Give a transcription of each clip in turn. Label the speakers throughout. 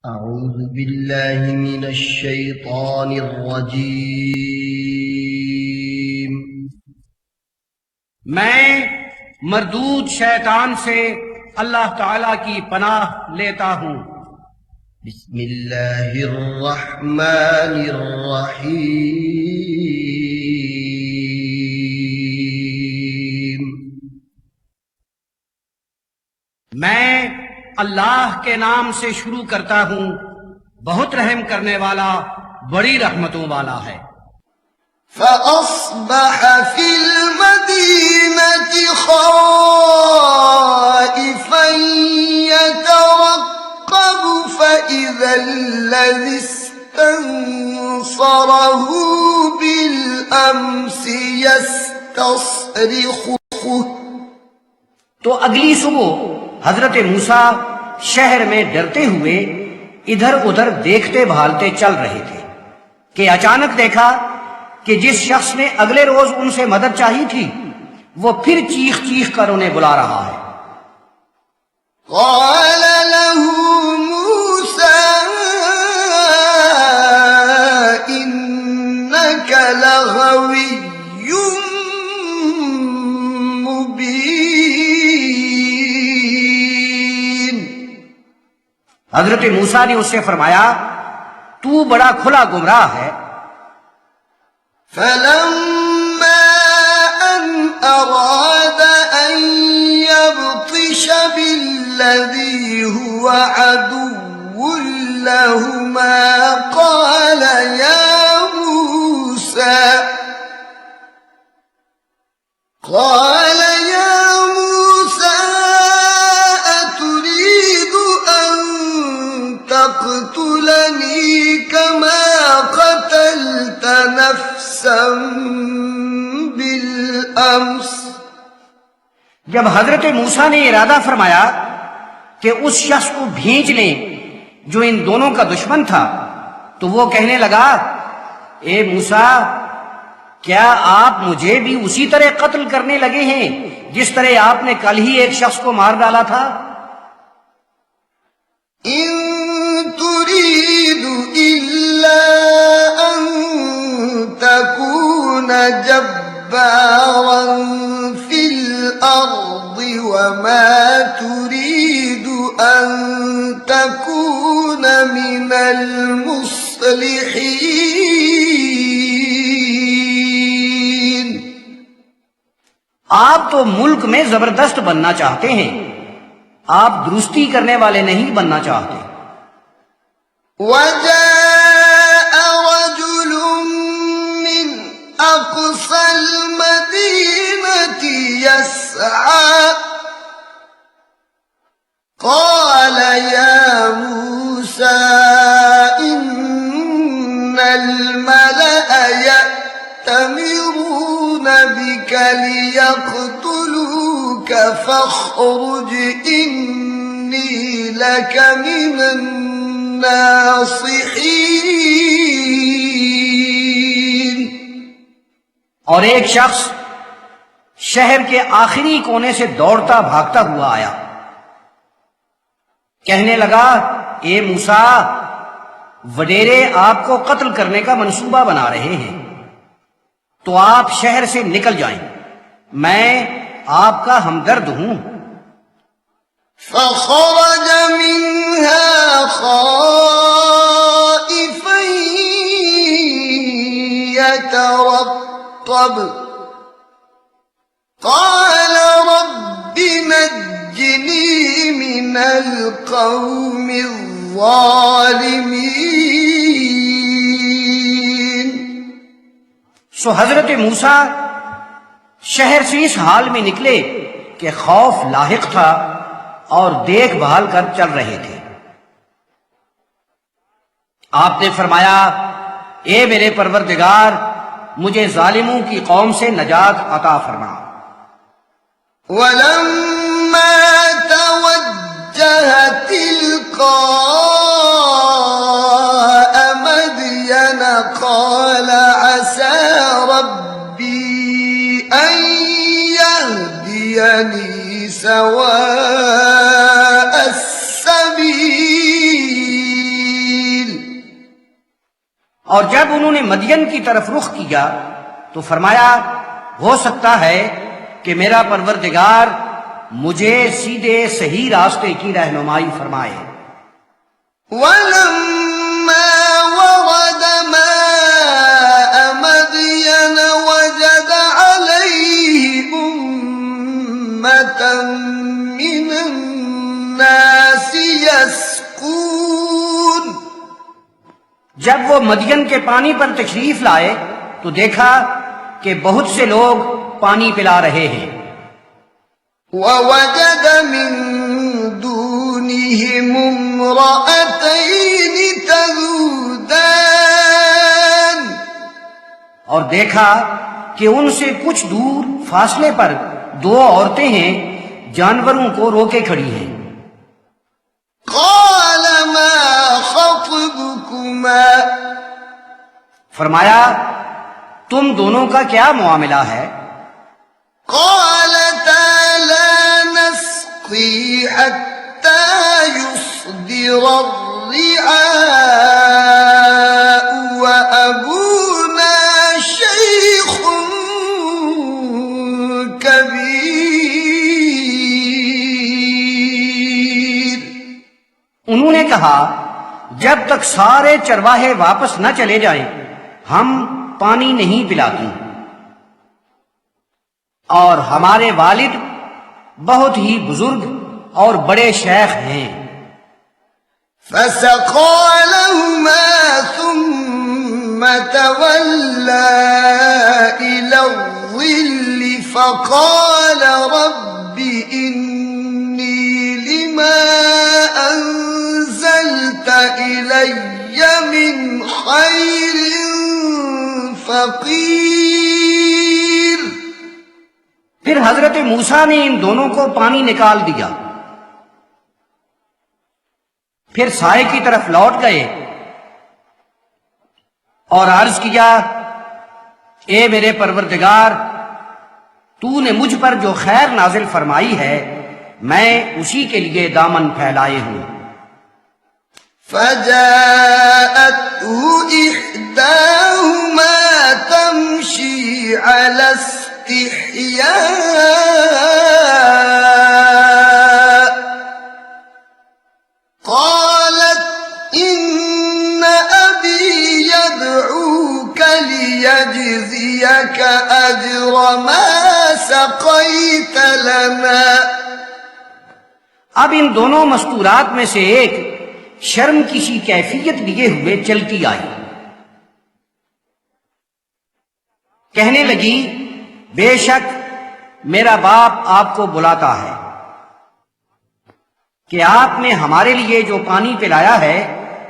Speaker 1: أعوذ بالله من الشيطان الرجيم
Speaker 2: میں مردود شیطان سے اللہ تعالی کی پناہ لیتا ہوں۔
Speaker 1: بسم الله الرحمن الرحيم
Speaker 2: میں اللہ کے نام سے شروع کرتا ہوں، بہت رحم کرنے والا، بڑی رحمتوں والا ہے۔
Speaker 1: فأصبح في المدينة خائفا يترقب فإذا الذي استنصره بالأمس يستصرخه۔
Speaker 2: تو اگلی صبح حضرت موسیٰ شہر میں ڈرتے ہوئے ادھر ادھر دیکھتے بھالتے چل رہے تھے کہ اچانک دیکھا کہ جس شخص نے اگلے روز ان سے مدد چاہی تھی وہ پھر چیخ چیخ کر انہیں بلا رہا ہے۔
Speaker 1: قال له موسى إنك لغوي مبين۔
Speaker 2: حضرت موسیٰ نے اس سے فرمایا تو بڑا کھلا گمراہ ہے۔
Speaker 1: فلما أن أراد أن يبطش بالذي هو عدو لهما قال يا موسى أتريد أن تقتلني كما قتلت نفسا بالأمس۔
Speaker 2: جب حضرت موسیٰ نے ارادہ فرمایا کہ اس شخص کو بھیج لیں جو ان دونوں کا دشمن تھا تو وہ کہنے لگا اے موسیٰ کیا آپ مجھے بھی اسی طرح قتل کرنے لگے ہیں جس طرح آپ نے کل ہی ایک شخص کو مار ڈالا تھا؟
Speaker 1: إن تريد إلا أن تكون جبارا في الأرض وما تريد أن تكون من المصلحين۔
Speaker 2: آپ تو ملک میں زبردست بننا چاہتے ہیں، آپ درستی کرنے والے نہیں بننا چاہتے۔
Speaker 1: وجاء رجل من أقصى المدينة يسعى قال يا موسى إن الملأ يأتمرون بك ليقتلوك فاخرج إني لك من الناصحين۔
Speaker 2: اور ایک شخص شہر کے آخری کونے سے دوڑتا بھاگتا ہوا آیا، کہنے لگا اے موسیٰ وڈیرے آپ کو قتل کرنے کا منصوبہ بنا رہے ہیں تو آپ شہر سے نکل جائیں، میں آپ کا ہمدرد ہوں۔
Speaker 1: فخرج منها خائفا يترقب قال رب نجني من القوم الظالمين۔
Speaker 2: سو حضرت موسیٰ شہر سے اس حال میں نکلے کہ خوف لاحق تھا اور دیکھ بھال کر چل رہے تھے۔ آپ نے فرمایا اے میرے پروردگار مجھے ظالموں کی قوم سے نجات عطا فرما۔
Speaker 1: ولما توجه تلقاء مدين قال عسى ربي أن يهديني سواء السبيل۔
Speaker 2: اور جب انہوں نے مدین کی طرف رخ کیا تو فرمایا ہو سکتا ہے کہ میرا پروردگار مجھے سیدھے صحیح راستے کی رہنمائی فرمائے۔
Speaker 1: ولما ورد ماء مدين وجد عليه أمة من الناس يسقون۔
Speaker 2: جب وہ مدین کے پانی پر تشریف لائے تو دیکھا کہ بہت سے لوگ پانی پلا رہے ہیں۔
Speaker 1: ووجد من دونهم امرأتين تذودان۔
Speaker 2: اور دیکھا کہ ان سے کچھ دور فاصلے پر دو عورتیں ہیں جانوروں کو روکے کھڑی ہیں۔
Speaker 1: قال ما خطبكما؟
Speaker 2: فرمایا تم دونوں کا کیا معاملہ ہے؟
Speaker 1: قالتا لا نسقي حتى يصدر الرعاء وأبونا شيخ كبير۔
Speaker 2: انہوں نے کہا جب تک سارے چرواہے واپس نہ چلے جائیں ہم پانی نہیں پلاتی، اور ہمارے والد بہت ہی بزرگ اور بڑے شیخ ہیں۔
Speaker 1: فسقى لهما ثم تولى إلى الظل فقال رب إني لما أنزلت إلي من خير فقير۔
Speaker 2: پھر حضرت موسیٰ نے ان دونوں کو پانی نکال دیا، پھر سائے کی طرف لوٹ گئے اور عرض کیا اے میرے پروردگار تو نے مجھ پر جو خیر نازل فرمائی ہے میں اسی کے لیے دامن پھیلائے ہوں۔
Speaker 1: فجاءته إحداهما تمشي على استحياء قالت إن أبي يدعوك ليجزيك أجر ما سقيت لنا۔
Speaker 2: اب ان دونوں مستورات میں سے ایک شرم کی سی کیفیت لیے ہوئے چلتی آئی، کہنے لگی بے شک میرا باپ آپ کو بلاتا ہے کہ آپ نے ہمارے لیے جو پانی پلایا ہے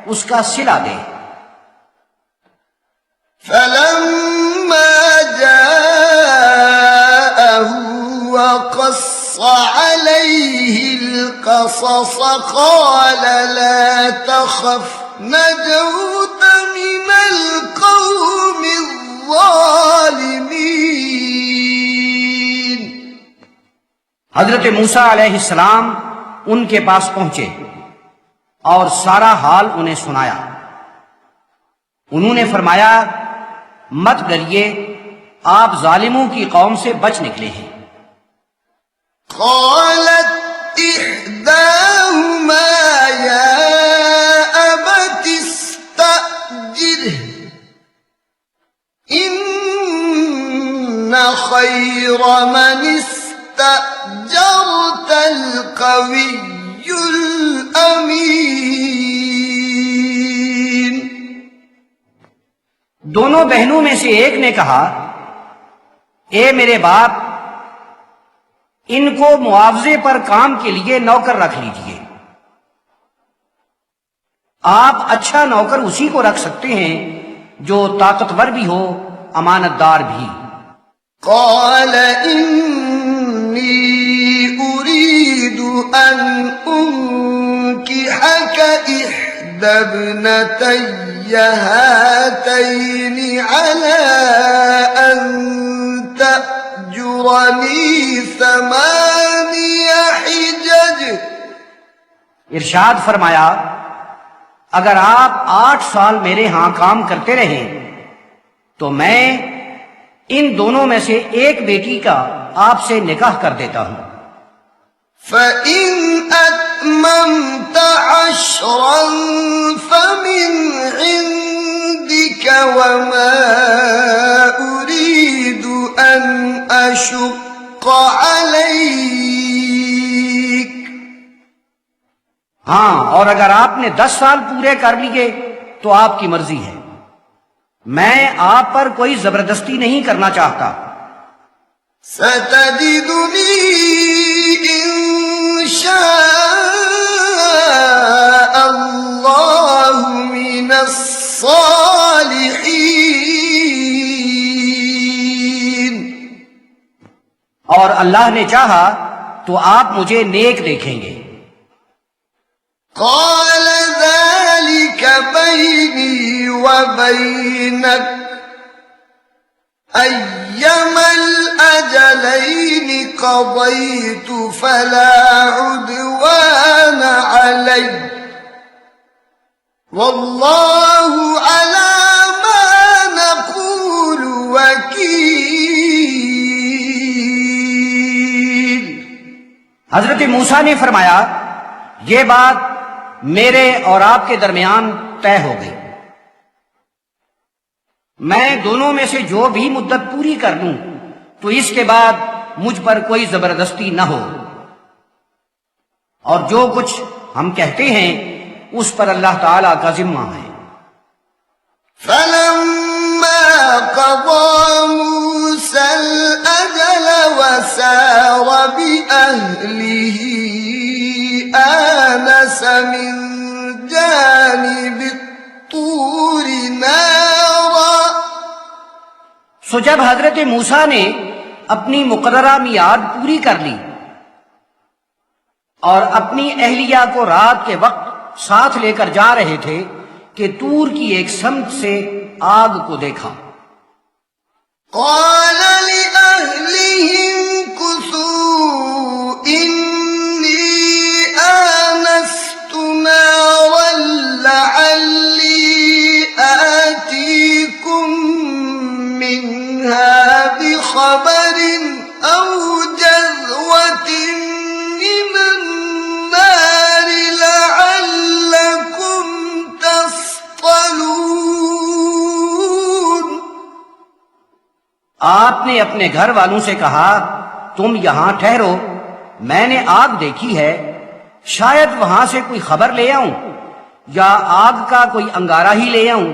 Speaker 2: اس کا صلہ دے۔
Speaker 1: فلما جاءه وقص عليه القصص قال لا تخف نجوت من القوم الظالمين۔
Speaker 2: حضرت موسیٰ علیہ السلام ان کے پاس پہنچے اور سارا حال انہیں سنایا۔ انہوں نے فرمایا مت ڈریے آپ ظالموں کی قوم سے بچ نکلے ہیں۔
Speaker 1: قالت إحداهما يا أبت استأجره إن خير من استأجرت القوي الأمين۔
Speaker 2: دونوں بہنوں میں سے ایک نے کہا اے میرے باپ ان کو معاوضے پر کام کے لیے نوکر رکھ لیجئے، آپ اچھا نوکر اسی کو رکھ سکتے ہیں جو طاقتور بھی ہو امانت دار بھی۔
Speaker 1: قال إني أريد أن أنكحك إحدى ابنتي هاتين على أن تأجرني 8 حجج۔
Speaker 2: ارشاد فرمایا اگر آپ 8 سال میرے ہاں کام کرتے رہے تو میں ان دونوں میں سے ایک بیٹی کا آپ سے نکاح کر دیتا ہوں۔
Speaker 1: فَإِنْ أَتْمَمْتَ عَشْرًا فَمِنْ عِنْدِكَ وَمَا أُرِيدُ أَنْ أَشُقَّ عَلَيْكَ۔
Speaker 2: ہاں، اور اگر آپ نے 10 سال پورے کر لیے تو آپ کی مرضی ہے، میں آپ پر کوئی زبردستی نہیں کرنا چاہتا۔
Speaker 1: سَتَجِدُنِي إِن شَاءَ اللَّهُ مِنَ الصَّالِحِينَ۔
Speaker 2: اور اللہ نے چاہا تو آپ مجھے نیک دیکھیں گے۔
Speaker 1: قال ذلك بيني وبينك أيما الأجلين قضيت فلا عدوان علي والله على ما نقول وكيل۔
Speaker 2: حضرت موسیٰ نے فرمایا، یہ بات میرے اور آپ کے درمیان طے ہو گئی، میں دونوں میں سے جو بھی مدت پوری کر لوں تو اس کے بعد مجھ پر کوئی زبردستی نہ ہو، اور جو کچھ ہم کہتے ہیں اس پر اللہ تعالی کا ذمہ ہے۔
Speaker 1: فَلَمَّا قَضَى مُوسَى الْأَجَلَ وَسَارَ بِأَهْلِهِ آنَسَ مِن جَانِبِ الطُّورِ نَارًا۔
Speaker 2: سو جب حضرت موسیٰ نے اپنی مقررہ میعاد پوری کر لی اور اپنی اہلیہ کو رات کے وقت ساتھ لے کر جا رہے تھے کہ طور کی ایک سمت سے آگ کو دیکھا۔
Speaker 1: قال لأهلهم كثوا إني آنست نارا لعلي آتيكم منها بخبر أو جذوة من النار لعلكم تصطلون۔
Speaker 2: آپ نے اپنے گھر والوں سے کہا، تم یہاں ٹھہرو، میں نے آگ دیکھی ہے، شاید وہاں سے کوئی خبر لے آؤں یا آگ کا کوئی انگارہ ہی لے آؤں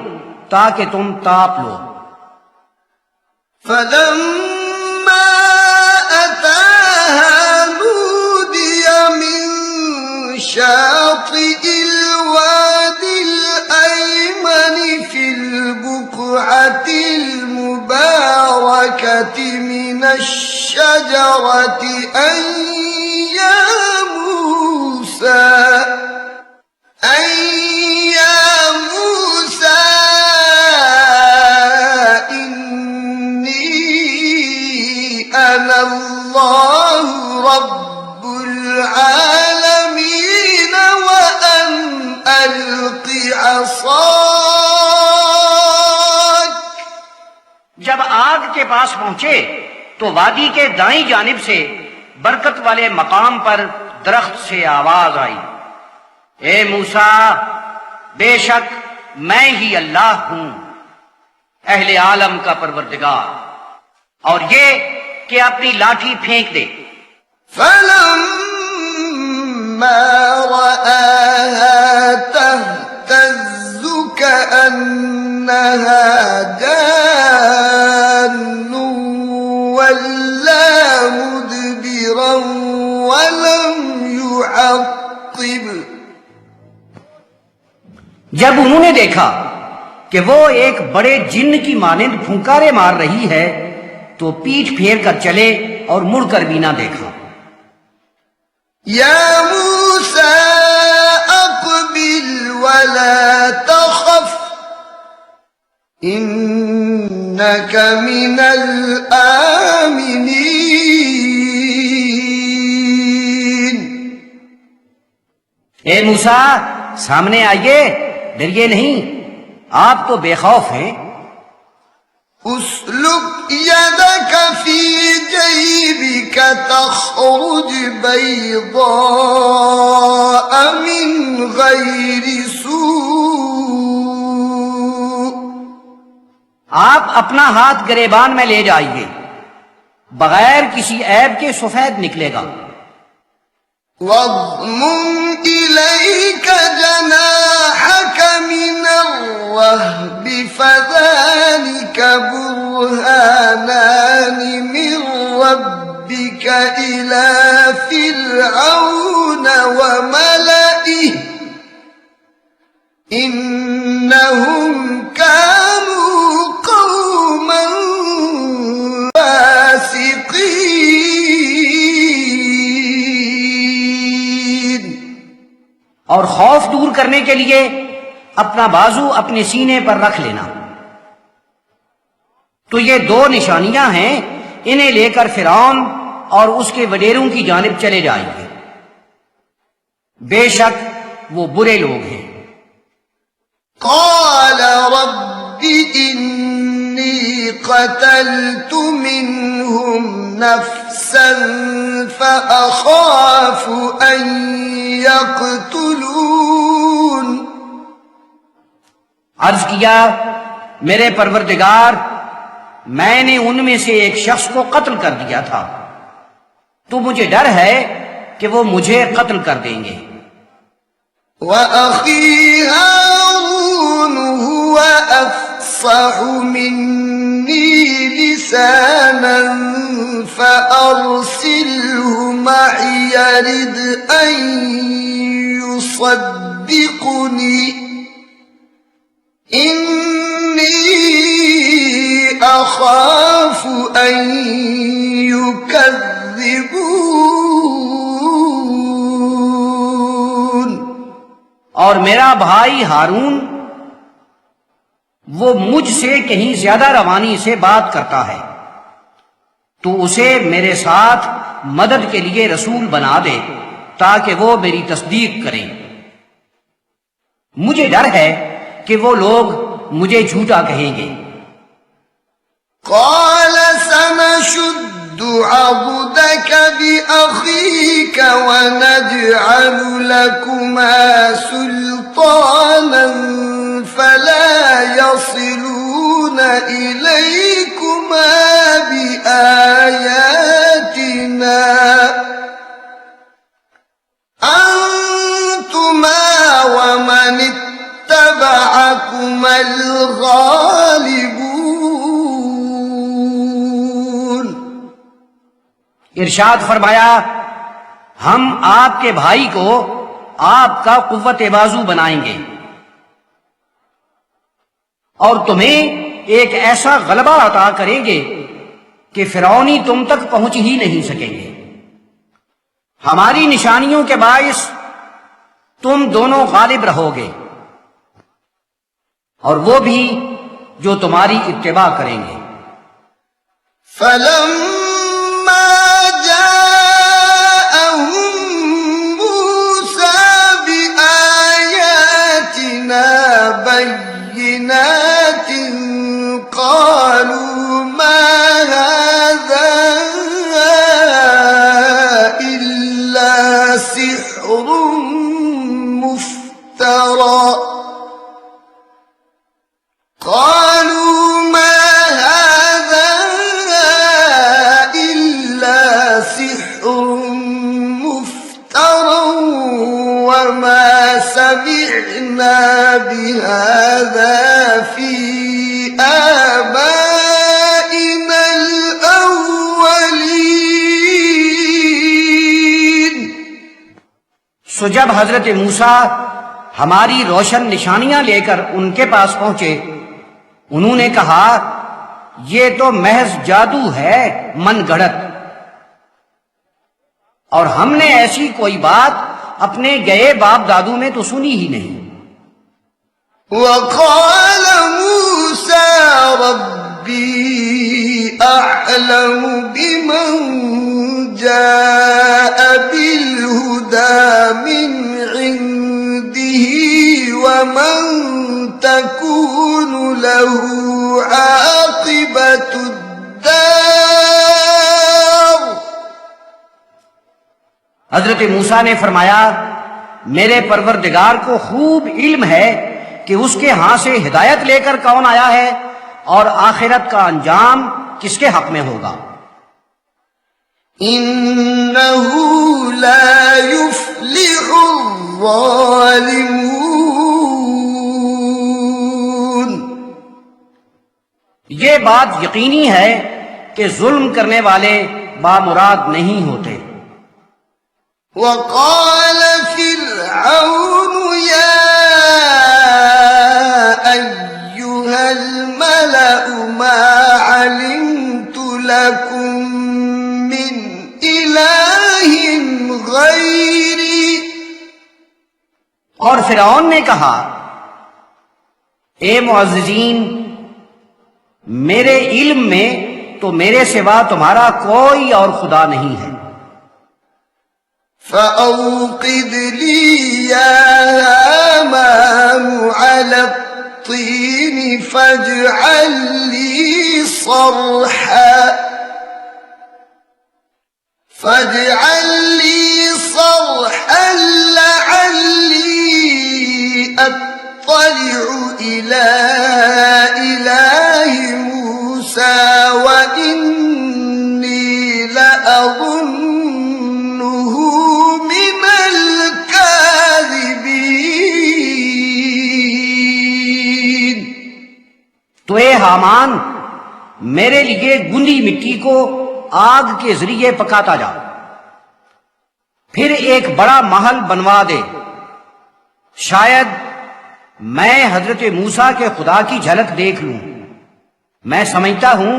Speaker 2: تاکہ تم تاپ لو۔
Speaker 1: فَلَمَّا أَتَاهَا نُودِيَ مِن شَاطِئِ الْوَادِ الْأَيْمَنِ فِي الْبُقْعَةِ الْمُبَارَكَةِ مِنَ الشَّجَرَةِ أَن يَا مُوسَىٰ أَنَا اللَّهُ رَبُّ الْعَالَمِينَ وَأَنْ أَلْقِ عَصَاكَ۔
Speaker 2: جب آگ کے پاس پہنچے تو وادی کے دائیں جانب سے برکت والے مقام پر درخت سے آواز آئی، اے موسیٰ، بے شک میں ہی اللہ ہوں، اہل عالم کا پروردگار، اور یہ کہ اپنی لاٹھی پھینک دے۔
Speaker 1: فَلَمَّا رَآهَا تَهْتَزُّ كَأَنَّهَا جَانٌّ وَلَّىٰ مُدْبِرًا وَلَمْ يُعَقِّبْ۔
Speaker 2: جب انہوں نے دیکھا کہ وہ ایک بڑے جن کی مانند پھنکارے مار رہی ہے تو پیٹھ پھیر کر چلے اور مڑ کر بھی نہ دیکھا۔
Speaker 1: یا موسیٰ اقبل ولا تخف انک من الآمنین۔
Speaker 2: اے موسیٰ، سامنے آئیے، ڈریے نہیں، آپ تو بے خوف ہیں۔
Speaker 1: اسلک یدک فی جیبک تخرج بیضاء من غیر سوء،
Speaker 2: آپ اپنا ہاتھ گریبان میں لے جائیے، بغیر کسی عیب کے سفید نکلے گا۔
Speaker 1: واضمم الیک جناحک من الرہب فذلک برہانان من ربک الی فرعون وملئہ انہم کانوا قوما فاسقین۔
Speaker 2: اور خوف دور کرنے کے لیے اپنا بازو اپنے سینے پر رکھ لینا۔ تو یہ دو نشانیاں ہیں، انہیں لے کر فرعون اور اس کے وڈیروں کی جانب چلے جائیں گے، بے شک وہ برے لوگ ہیں۔
Speaker 1: قال رب انی قتلت منهم نفسا فأخاف ان يقتلون،
Speaker 2: عرض کیا میرے پروردگار، میں نے ان میں سے ایک شخص کو قتل کر دیا تھا، تو مجھے ڈر ہے کہ وہ مجھے قتل کر دیں گے۔
Speaker 1: وأخي هارون هو أفصح مني لسانا فأرسله معي يرد أن يصدقني إني أخاف أن يكذبون۔
Speaker 2: اور میرا بھائی ہارون وہ مجھ سے کہیں زیادہ روانی سے بات کرتا ہے، تو اسے میرے ساتھ مدد کے لیے رسول بنا دے تاکہ وہ میری تصدیق کریں۔ مجھے ڈر ہے کہ وہ لوگ مجھے جھوٹا کہیں گے۔
Speaker 1: قال سنشد عضدك بأخيك ونجعل لكما سلطانا فلا يصلون إليكما بآياتنا أنتما ومن اتبعكما الغالبون۔
Speaker 2: ارشاد فرمایا، ہم آپ کے بھائی کو آپ کا قوت بازو بنائیں گے اور تمہیں ایک ایسا غلبہ عطا کریں گے کہ فرعونی تم تک پہنچ ہی نہیں سکیں گے۔ ہماری نشانیوں کے باعث تم دونوں غالب رہو گے، اور وہ بھی جو تمہاری اتباع کریں گے۔
Speaker 1: فلما جاءهم موسى بآياتنا بينات قالوا ما هذا إلا سحر مفترى قالوا ما هذا إلا سحر مفترى وما سمعنا بهذا في آبائنا الأولين۔
Speaker 2: سو جب حضرت موسیٰ ہماری روشن نشانیاں لے کر ان کے پاس پہنچے، انہوں نے کہا یہ تو محض جادو ہے، من گھڑت، اور ہم نے ایسی کوئی بات اپنے گئے باپ دادو میں تو سنی ہی نہیں۔
Speaker 1: وقال موسى ربي أعلم بمن جاء بالهدى من عنده ومن تكون له عاقبة الدار.
Speaker 2: حضرت موسیٰ نے فرمایا میرے پروردگار کو خوب علم ہے کہ اس کے ہاں سے ہدایت لے کر کون آیا ہے اور آخرت کا انجام کس کے حق میں ہوگا.
Speaker 1: إنه لا يفلح الظالمون.
Speaker 2: یہ بات یقینی ہے کہ ظلم کرنے والے بامراد نہیں ہوتے.
Speaker 1: وقال فرعون يا أيها الملأ ما علمت لكم من إله غيري.
Speaker 2: اور فرعون نے کہا اے معززین میرے علم میں تو میرے سوا تمہارا کوئی اور خدا نہیں ہے.
Speaker 1: فأوقد لي يا هامان على الطين فاجعل لي صرحا لعلي أطلع إلى إله موسى وإني لأظنه من الكاذبين.
Speaker 2: تو اے حامان میرے لیے گندی مٹی کو آگ کے ذریعے پکاتا جا پھر ایک بڑا محل بنوا دے شاید میں حضرت موسیٰ کے خدا کی جھلک دیکھ لوں. میں سمجھتا ہوں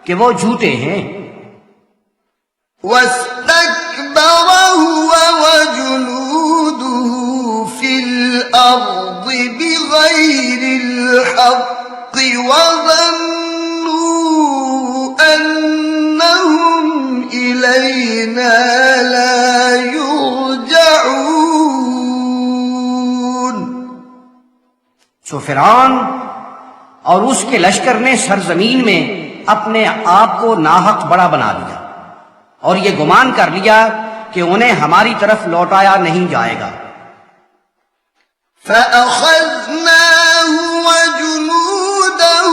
Speaker 2: کہ وہ جھوٹے ہیں.
Speaker 1: واستكبر هو وجنوده في الأرض بغير الحق وظنوا أنهم إلينا لا يرجعون.
Speaker 2: سو فرعون اور اس کے لشکر نے سرزمین میں اپنے آپ کو ناحق بڑا بنا لیا اور یہ گمان کر لیا کہ انہیں ہماری طرف لوٹایا نہیں جائے گا.
Speaker 1: فأخذناه وجنوده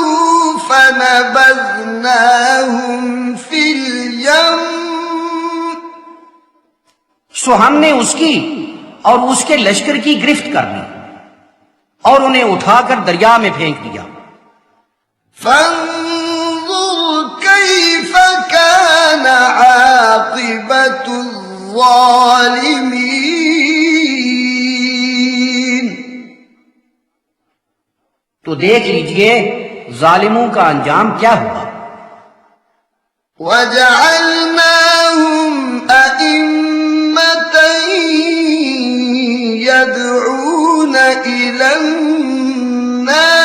Speaker 1: فنبذناهم في اليم.
Speaker 2: سو ہم نے اس کی اور اس کے لشکر کی گرفت کر لی اور انہیں اٹھا کر دریا میں پھینک دیا.
Speaker 1: فانظر كيف كان عاقبة الظالمين.
Speaker 2: تو دیکھ لیجئے ظالموں کا انجام کیا ہوا.
Speaker 1: وجعلناهم أئمة يدعون إلى النار.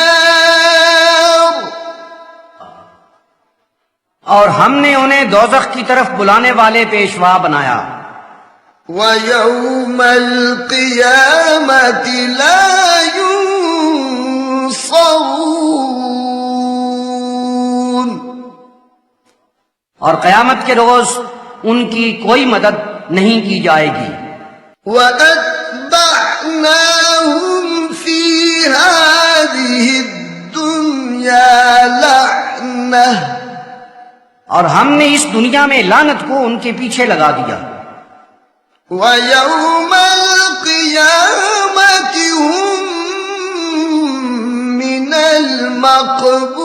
Speaker 2: اور ہم نے انہیں دوزخ کی طرف بلانے والے پیشوا بنایا.
Speaker 1: ويوم القيامة لا ينصرون.
Speaker 2: اور قیامت کے روز ان کی کوئی مدد نہیں کی جائے گی.
Speaker 1: وَأَتْبَعْنَاهُمْ فِي هَذِهِ الدُّنْيَا لَعْنَةً.
Speaker 2: اور ہم نے اس دنیا میں لعنت کو ان کے پیچھے لگا دیا.
Speaker 1: وَيَوْمَ الْقِيَامَةِ هُمْ مِنَ الْمَقْبُوحِينَ.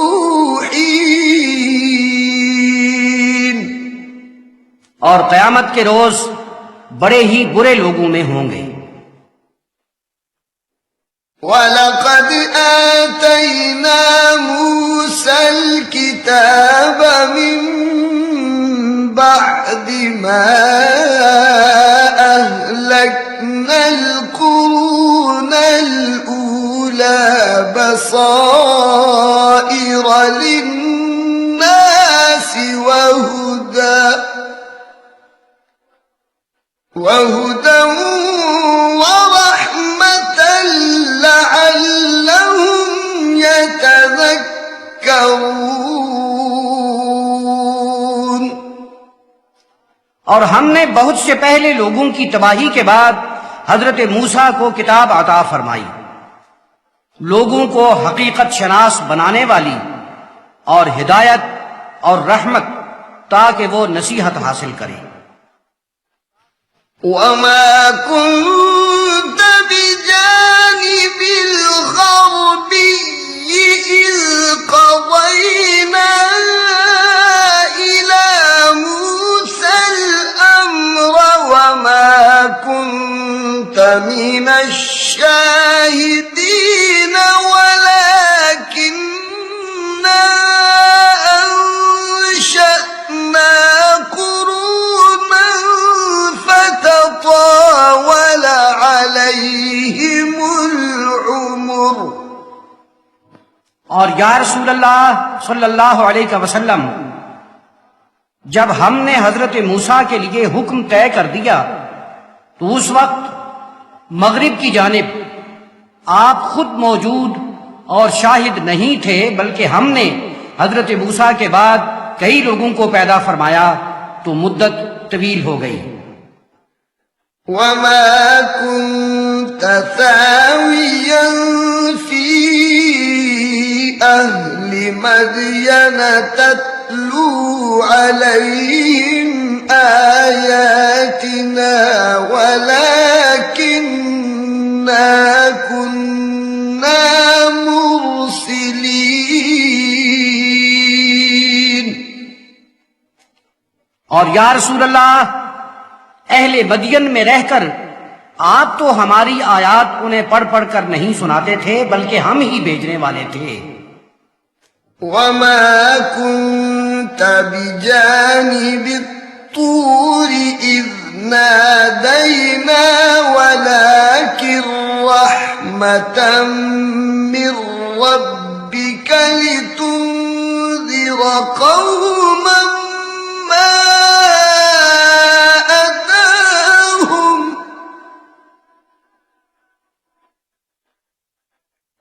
Speaker 2: اور قیامت کے روز بڑے ہی برے لوگوں میں ہوں گے.
Speaker 1: وَلَقَدْ آتَيْنَا مُوسَى الْكِتَابَ مِنْ بَعْدِ مَا أَهْلَكْنَا الْقُرُونَ الْأُولَى بَصَائِرَ لِلنَّاسِ وَهُدًى ورحمة لعلهم تذكرون
Speaker 2: اور ہم نے بہت سے پہلے لوگوں کی تباہی کے بعد حضرت موسیٰ کو کتاب عطا فرمائی، لوگوں کو حقیقت شناس بنانے والی اور ہدایت اور رحمت، تاکہ وہ نصیحت حاصل کریں۔
Speaker 1: وما كنت بجانب الغربي إذ قضينا إلى موسى الأمر وما كنت من الشاهدين ولكننا أنشأنا قرونا فتطاول عليهم العمر۔
Speaker 2: اور یا رسول اللہ صلی اللہ علیہ وسلم، جب ہم نے حضرت موسیٰ کے لیے حکم طے کر دیا تو اس وقت مغرب کی جانب آپ خود موجود اور شاہد نہیں تھے، بلکہ ہم نے حضرت موسیٰ کے بعد کئی لوگوں کو پیدا فرمایا تو مدت طویل ہو گئی۔
Speaker 1: وما كنت ثاويا في أهل مدين تتلو عليهم آياتنا ولكننا كنا مرسلين۔
Speaker 2: اور یا رسول اللہ، اہل مدین میں رہ کر آپ تو ہماری آیات انہیں پڑھ پڑھ کر نہیں سناتے تھے، بلکہ ہم ہی بھیجنے والے تھے۔
Speaker 1: وما كنت بجانب الطور إذ نادينا ولكن رحمة من ربك لتنذر قوما ما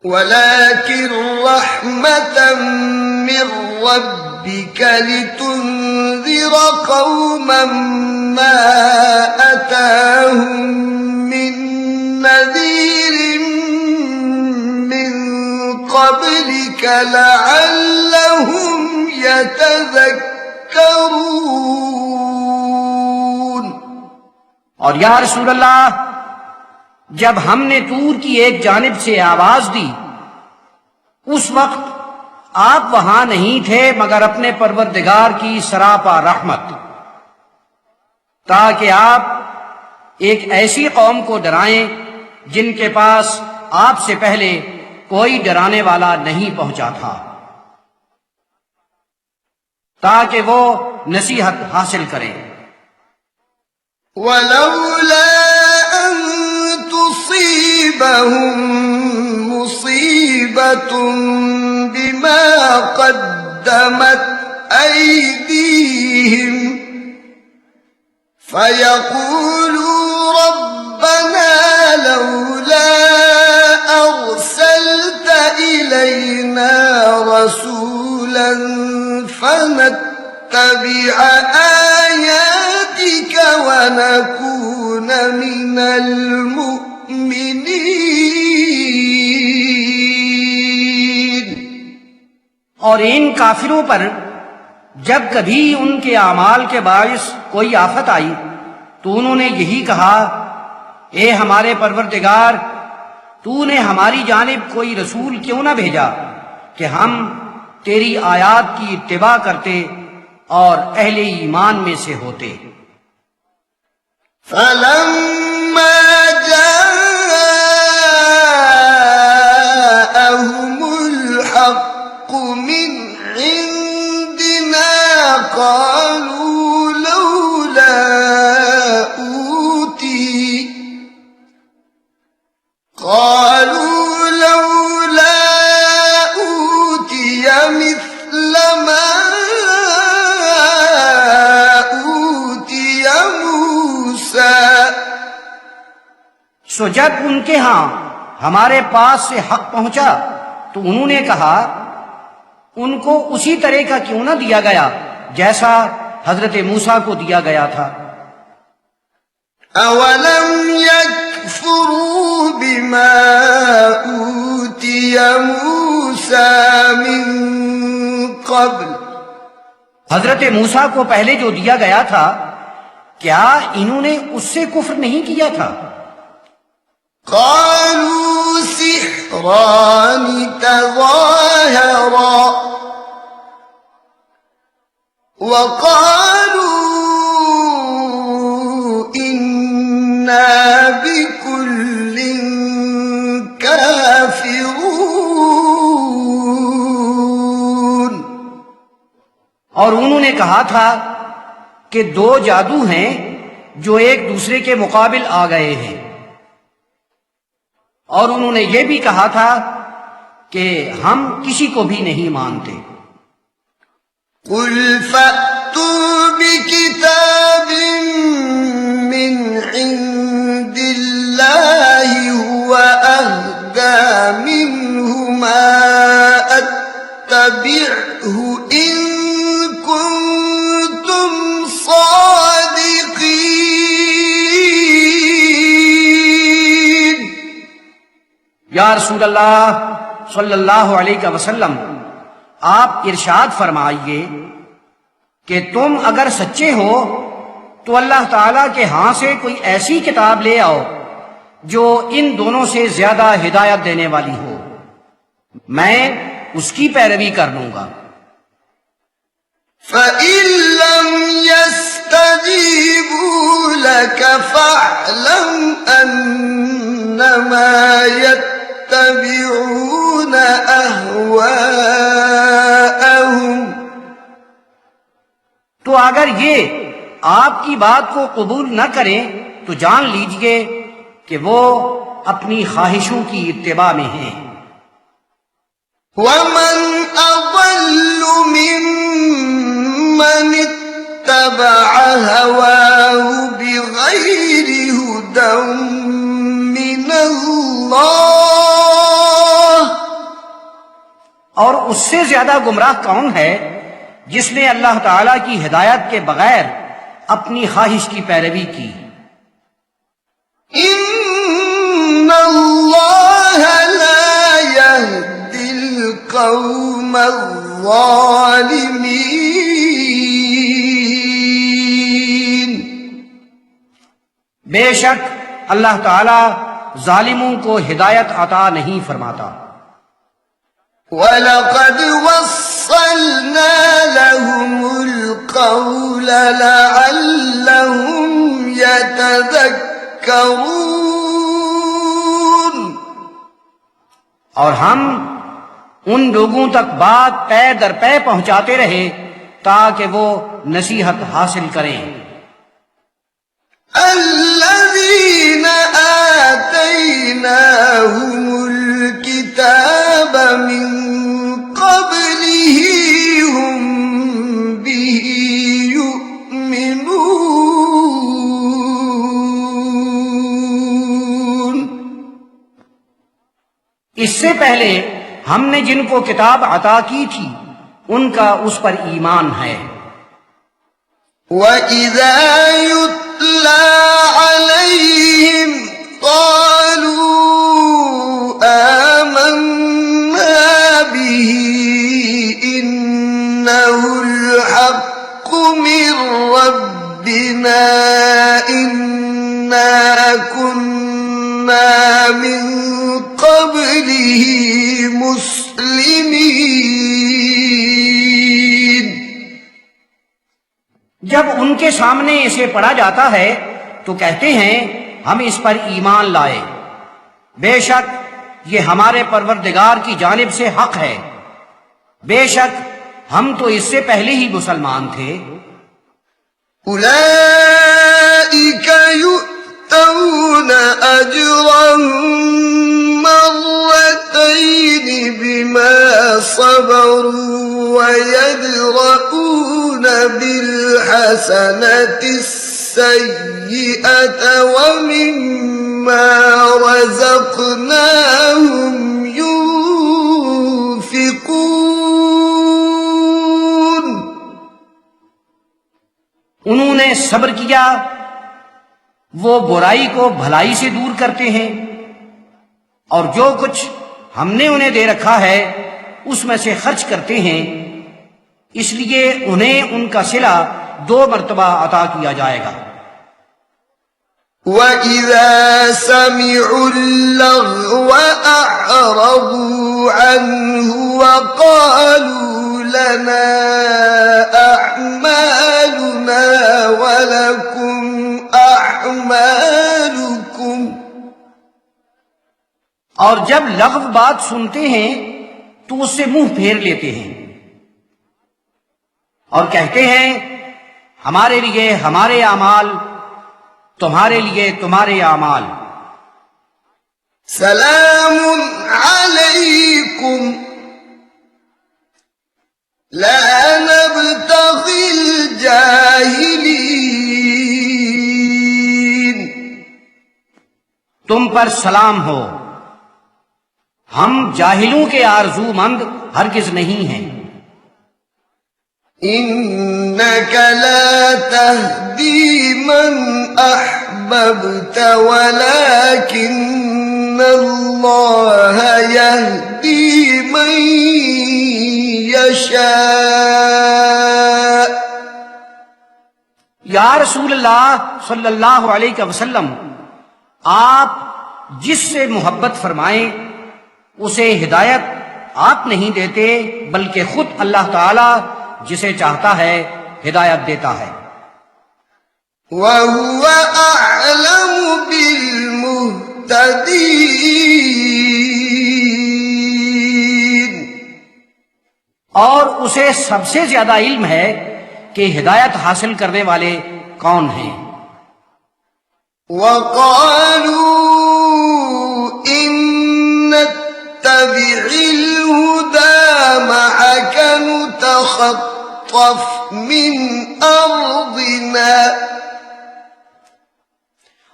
Speaker 1: ولكن رحمة من ربك لتنذر قوما ما أتاهم من نذير من قبلك لعلهم يتذكرون۔
Speaker 2: اور یا رسول اللہ، جب ہم نے طور کی ایک جانب سے آواز دی، اس وقت آپ وہاں نہیں تھے مگر اپنے پروردگار کی سراپا رحمت، تاکہ آپ ایک ایسی قوم کو ڈرائیں جن کے پاس آپ سے پہلے کوئی ڈرانے والا نہیں پہنچا تھا، تاکہ وہ نصیحت حاصل کریں۔
Speaker 1: ولولا أن تصيبهم مصيبة بما قدمت أيديهم فيقولوا ربنا لولا أرسلت إلينا رسولا فنتبع آياتك ونكون من المؤمنين۔
Speaker 2: اور ان کافروں پر جب کبھی ان کے اعمال کے باعث کوئی آفت آئی تو انہوں نے یہی کہا، اے ہمارے پروردگار، تو نے ہماری جانب کوئی رسول کیوں نہ بھیجا کہ ہم تیری آیات کی اتباع کرتے اور اہل ایمان میں سے ہوتے۔
Speaker 1: فلما جاءهم الحق من عندنا قالوا لولا أوتي مثل ما أوتي موسى۔
Speaker 2: سو جب ان کے ہاں ہمارے پاس سے حق پہنچا تو انہوں نے کہا، ان کو اسی طرح کا کیوں نہ دیا گیا جیسا حضرت موسیٰ کو دیا گیا تھا؟
Speaker 1: أَوَلَمْ يَكْفُرُوا بِمَا أُوتِيَ مُوسَى مِن قَبْلُ
Speaker 2: حضرت موسیٰ کو پہلے جو دیا گیا تھا کیا انہوں نے اس سے کفر نہیں کیا تھا؟
Speaker 1: قَالُوا سِحْرَانِ تَظَاهَرَا وَقَالُوا إِنَّا بِكُلٍّ كَافِرُونَ
Speaker 2: اور انہوں نے کہا تھا کہ دو جادو ہیں جو ایک دوسرے کے مقابل آ گئے ہیں، اور انہوں نے یہ بھی کہا تھا کہ ہم کسی کو بھی نہیں مانتے۔
Speaker 1: قُلْ فَأْتُوا بِكِتَابٍ مِّنْ عِندِ اللَّهِ هُوَ أَهْدَىٰ مِنْهُ مَا أَتَّبِعْهُ إِن كُنتُمْ صَادِقِينَ۔
Speaker 2: یا رسول اللہ صلی اللہ علیہ وسلم، آپ ارشاد فرمائیے کہ تم اگر سچے ہو تو اللہ تعالیٰ کے ہاں سے کوئی ایسی کتاب لے آؤ جو ان دونوں سے زیادہ ہدایت دینے والی ہو، میں اس کی پیروی کر لوں گا۔
Speaker 1: فَإِن لَّمْ يَسْتَجِيبُوا لَكَ فَاعْلَمْ أَنَّمَا يَتَّبِعُونَ أَهْوَاءَهُمْ،
Speaker 2: تو اگر یہ آپ کی بات کو قبول نہ کریں تو جان لیجئے کہ وہ اپنی خواہشوں کی اتباع میں ہیں۔
Speaker 1: وَمَنْ أَضَلُّ مِمَّنِ اتَّبَعَ هَوَاهُ بِغَيْرِ هُدًى مِّنَ اللَّهِ،
Speaker 2: اور اس سے زیادہ گمراہ کون ہے جس نے اللہ تعالیٰ کی ہدایت کے بغیر اپنی خواہش کی پیروی کی؟
Speaker 1: إِنَّ اللَّهَ لَا يَهْدِي الْقَوْمَ الظَّالِمِينَ،
Speaker 2: بے شک اللہ تعالیٰ ظالموں کو ہدایت عطا نہیں فرماتا۔
Speaker 1: وَلَقَدْ وَصَّلْنَا لَهُمُ الْقَوْلَ لَعَلَّهُمْ يَتَذَكَّرُونَ،
Speaker 2: اور ہم ان لوگوں تک بات پے در پے پہنچاتے رہے تاکہ وہ نصیحت حاصل کریں۔
Speaker 1: الَّذِينَ آتَيْنَاهُمُ الْكِتَابَ مِن قَبْلِهِ هُم بِهِ يُؤْمِنُونَ،
Speaker 2: اس سے پہلے ہم نے جن کو کتاب عطا کی تھی ان کا اس پر ایمان ہے۔
Speaker 1: وَإِذَا يُتْلَى عَلَيْهِمْ قَالُوا آمَنَّا بِهِ إِنَّهُ الْحَقُّ مِنْ رَبِّنَا إِنَّا كُنَّا مِنْ قَبْلِهِ مُسْلِمِينَ۔
Speaker 2: جب ان کے سامنے اسے پڑھا جاتا ہے تو کہتے ہیں ہم اس پر ایمان لائے، بے شک یہ ہمارے پروردگار کی جانب سے حق ہے، بے شک ہم تو اس سے پہلے ہی مسلمان تھے۔
Speaker 1: أولئك يؤتون أجرهم مرتين بما صبروا ويدرؤون بالحسنة السيئة ومما رزقناهم ينفقون۔
Speaker 2: نے صبر کیا وہ برائی کو بھلائی سے دور کرتے ہیں، اور جو کچھ ہم نے انہیں دے رکھا ہے اس میں سے خرچ کرتے ہیں، اس لیے انہیں ان کا صلہ 2 مرتبہ عطا کیا جائے گا۔
Speaker 1: وَإِذَا سَمِعُوا اللَّغْوَ أَعْرَضُوا عَنْهُ وَقَالُوا لَنَا أَعْمَالُنَا وَلَكُمْ أَعْمَالُكُمْ۔
Speaker 2: اور جب لغو بات سنتے ہیں تو اس سے منہ پھیر لیتے ہیں اور کہتے ہیں ہمارے لیے ہمارے اعمال، تمہارے لیے تمہارے اعمال۔
Speaker 1: سلام علیکم لا نبتغی الجاہلین،
Speaker 2: تم پر سلام ہو، ہم جاہلوں کے آرزو مند ہرگز نہیں ہیں۔
Speaker 1: انک لا تہدی من احببت ولکن اللہ یہدی من یشاء۔
Speaker 2: یا رسول اللہ صلی اللہ علیہ وسلم، آپ جس سے محبت فرمائیں اسے ہدایت آپ نہیں دیتے، بلکہ خود اللہ تعالی جسے چاہتا ہے ہدایت دیتا ہے۔
Speaker 1: وَهُوَ أَعْلَمُ بِالْمُهْتَدِينَ،
Speaker 2: اور اسے سب سے زیادہ علم ہے کہ ہدایت حاصل کرنے والے کون ہیں۔
Speaker 1: وَقَالُوا إِن نَّتَّبِعِ الْهُدَى مَعَكَ نُتَخَطَّفْ مِنْ أَرْضِنَا،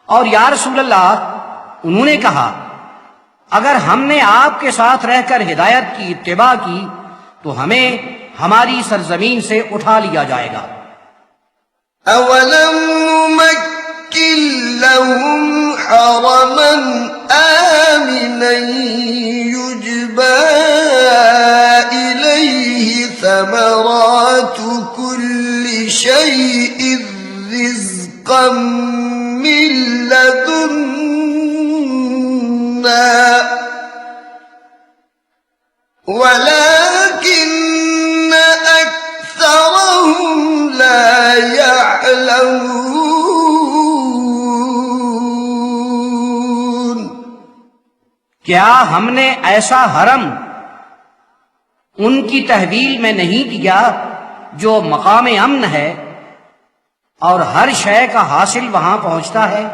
Speaker 2: اور یا رسول اللہ انہوں نے کہا اگر ہم نے آپ کے ساتھ رہ کر ہدایت کی اتباع کی تو ہمیں ہماری سرزمین سے اٹھا لیا جائے گا۔
Speaker 1: أَوَلَمْ نُمَكِّن لَّهُمْ حَرَمًا آمِنًا يُجْبَىٰ إِلَيْهِ ثَمَرَاتُ كُلِّ شَيْءٍ رِّزْقًا مِّن لَّدُنَّا وَلَٰكِنَّ أَكْثَرَهُمْ لَا يَعْلَمُونَ۔
Speaker 2: کیا ہم نے ایسا حرم ان کی تحویل میں نہیں دیا جو مقام امن ہے اور ہر شے کا حاصل وہاں پہنچتا ہے؟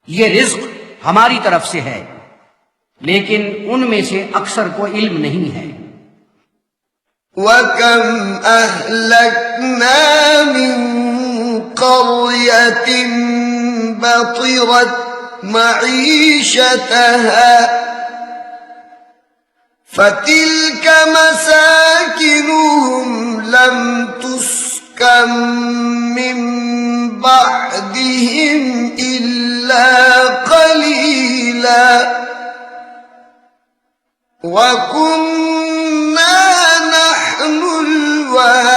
Speaker 2: یہ رزق ہماری طرف سے ہے، لیکن ان میں سے اکثر کو علم نہیں ہے۔
Speaker 1: وَكَمْ أَهْلَكْنَا مِن قَرْيَةٍ بَطِرَتْ مَعِيشَتَهَا فَتِلْكَ مَسَاكِنُهُمْ لَمْ تُسْكَن مِّن بَعْدِهِمْ إِلَّا قَلِيلًا وَكُنَّا نَحْنُ الْوَارِثِينَ۔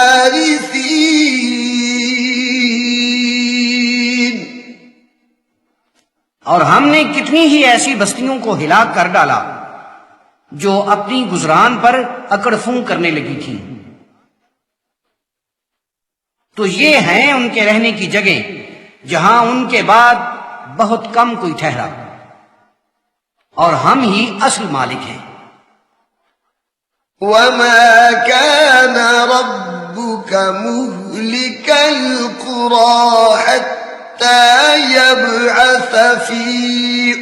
Speaker 2: اور ہم نے کتنی ہی ایسی بستیوں کو ہلاک کر ڈالا جو اپنی گزران پر اکڑ فون کرنے لگی تھی، تو یہ ہیں ان کے رہنے کی جگہ جہاں ان کے بعد بہت کم کوئی ٹھہرا، اور ہم ہی اصل مالک ہیں۔
Speaker 1: وَمَا كَانَ رَبُّكَ مُهْلِكَ الْقُرَىٰ حَتَّىٰ يَبْعَثَ فِي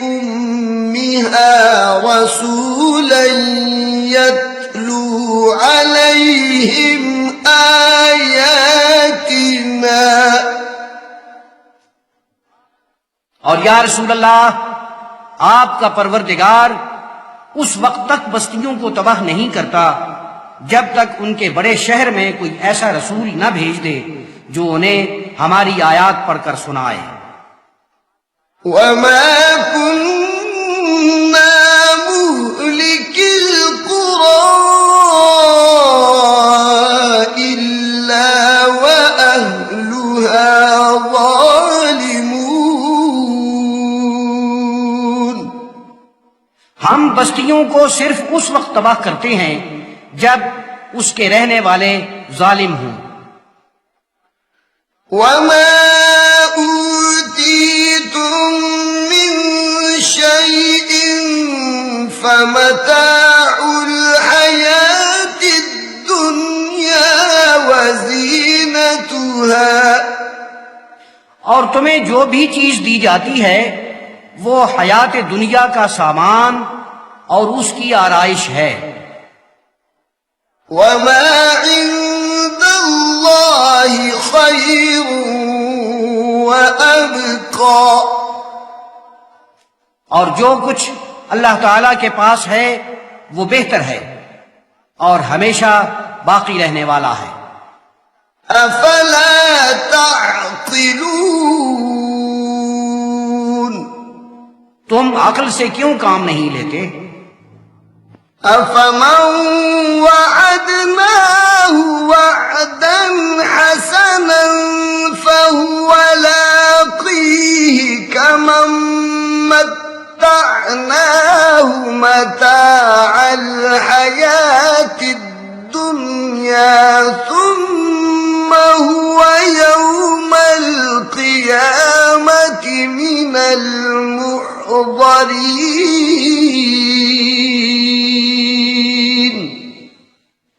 Speaker 1: أُمِّهَا رَسُولًا يَتْلُو عَلَيْهِمْ آيَاتِنَا۔
Speaker 2: اور یا رسول اللہ آپ کا پروردگار اس وقت تک بستیوں کو تباہ نہیں کرتا جب تک ان کے بڑے شہر میں کوئی ایسا رسول نہ بھیج دے جو انہیں ہماری آیات پڑھ کر سنائے۔
Speaker 1: وما كنا مهلك القرى إلا وأهلها ظالمون۔
Speaker 2: ہم بستیوں کو صرف اس وقت تباہ کرتے ہیں جب اس کے رہنے والے ظالم ہوں۔
Speaker 1: وما أوتيتم من شيء فمتاع الحياة الدنيا وزينتها،
Speaker 2: اور تمہیں جو بھی چیز دی جاتی ہے وہ حیات دنیا کا سامان اور اس کی آرائش ہے۔
Speaker 1: وما عند الله خير وأبقى،
Speaker 2: اور جو کچھ اللہ تعالی کے پاس ہے وہ بہتر ہے اور ہمیشہ باقی رہنے والا ہے۔
Speaker 1: أفلا تعقلون،
Speaker 2: تم عقل سے کیوں کام نہیں لیتے؟
Speaker 1: أفمن وعدناه وعدا حسنا فهو لاقيه كمن متعناه متاع الحياة الدنيا ثم هو يوم القيامة من المحضرين۔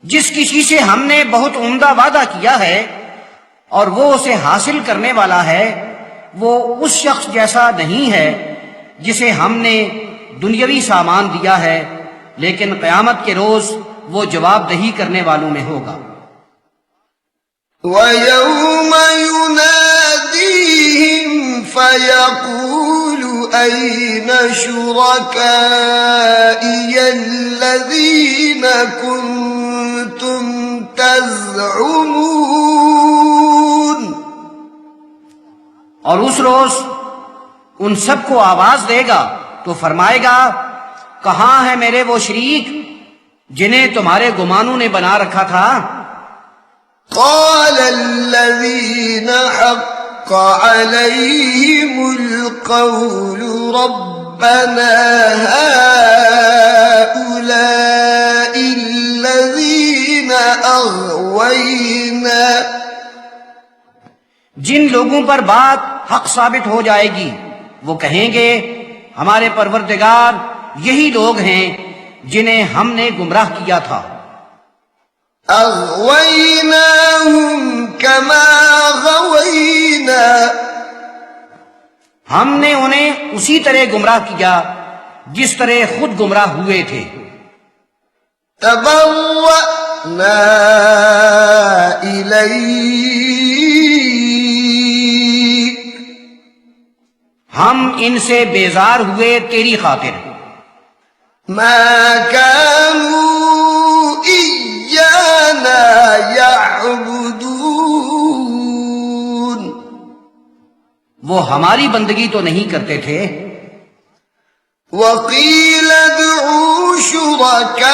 Speaker 2: جس کسی سے ہم نے بہت عمدہ وعدہ کیا ہے اور وہ اسے حاصل کرنے والا ہے، وہ اس شخص جیسا نہیں ہے جسے ہم نے دنیاوی سامان دیا ہے، لیکن قیامت کے روز وہ جواب دہی کرنے والوں میں ہوگا۔
Speaker 1: وَيَوْمَ يُنَادِيهِمْ فَيَقُولُ أَيْنَ شُرَكَائِيَ الَّذِينَ كُنتُمْ تَزْعُمُونَ،
Speaker 2: اور اس روز ان سب کو آواز دے گا تو فرمائے گا، کہاں ہیں میرے وہ شریک جنہیں تمہارے گمانوں نے بنا رکھا تھا؟
Speaker 1: قال الذين حق عليهم القول ربنا هؤلاء الذين أغوينا،
Speaker 2: جن لوگوں پر بات حق ثابت ہو جائے گی وہ کہیں گے، ہمارے پروردگار یہی لوگ ہیں جنہیں ہم نے گمراہ کیا تھا۔
Speaker 1: أغويناهم كما غوينا،
Speaker 2: ہم نے انہیں اسی طرح گمراہ کیا جس طرح خود گمراہ ہوئے تھے۔
Speaker 1: تبوأنا إليك،
Speaker 2: ہم ان سے بیزار ہوئے تیری خاطر۔
Speaker 1: ما كانوا إيانا يعبدون،
Speaker 2: وہ ہماری بندگی تو نہیں کرتے تھے۔
Speaker 1: وقيل ادعوا شركاءكم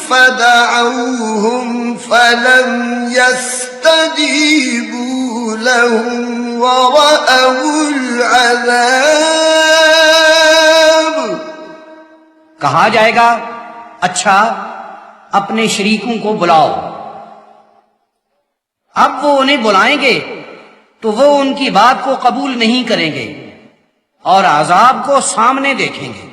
Speaker 1: فدعوهم فلم يستجيبوا لهم ورأوا العذاب،
Speaker 2: کہا جائے گا، اچھا اپنے شریکوں کو بلاؤ۔ اب وہ انہیں بلائیں گے تو وہ ان کی بات کو قبول نہیں کریں گے اور عذاب کو سامنے دیکھیں گے۔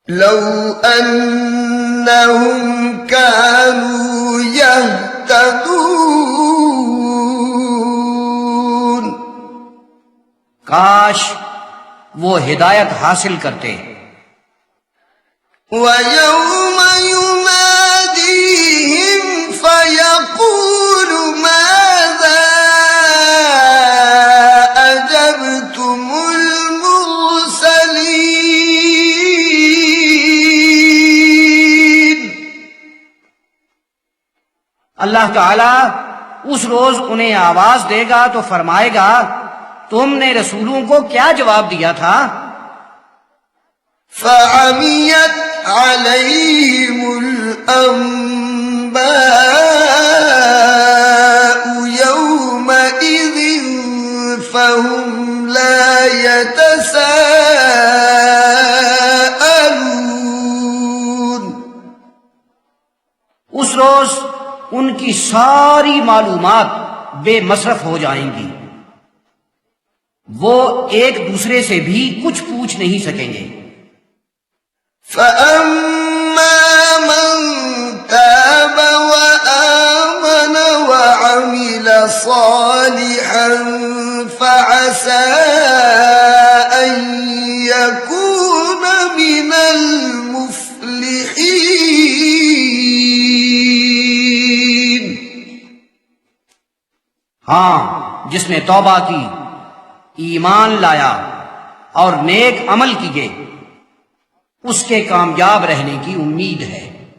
Speaker 1: لو أنهم كانوا يهتدون،
Speaker 2: کاش وہ ہدایت حاصل کرتے۔
Speaker 1: ويوم يناديهم فيقول ماذا أجبتم المرسلين،
Speaker 2: اللہ تعالی اس روز انہیں آواز دے گا تو فرمائے گا تم نے رسولوں کو کیا جواب دیا تھا؟
Speaker 1: فعميت عليهم الأنباء يومئذ فهم لا يتساءلون.
Speaker 2: اس روز ان کی ساری معلومات بے مصرف ہو جائیں گی، وہ ایک دوسرے سے بھی کچھ پوچھ نہیں سکیں گے.
Speaker 1: فأما من تاب وآمن وعمل صالحا فعسى أن يكون من المفلحين.
Speaker 2: ہاں، جس نے توبہ کی، ایمان لایا اور نیک عمل کیے، اس کے کامیاب رہنے کی امید ہے.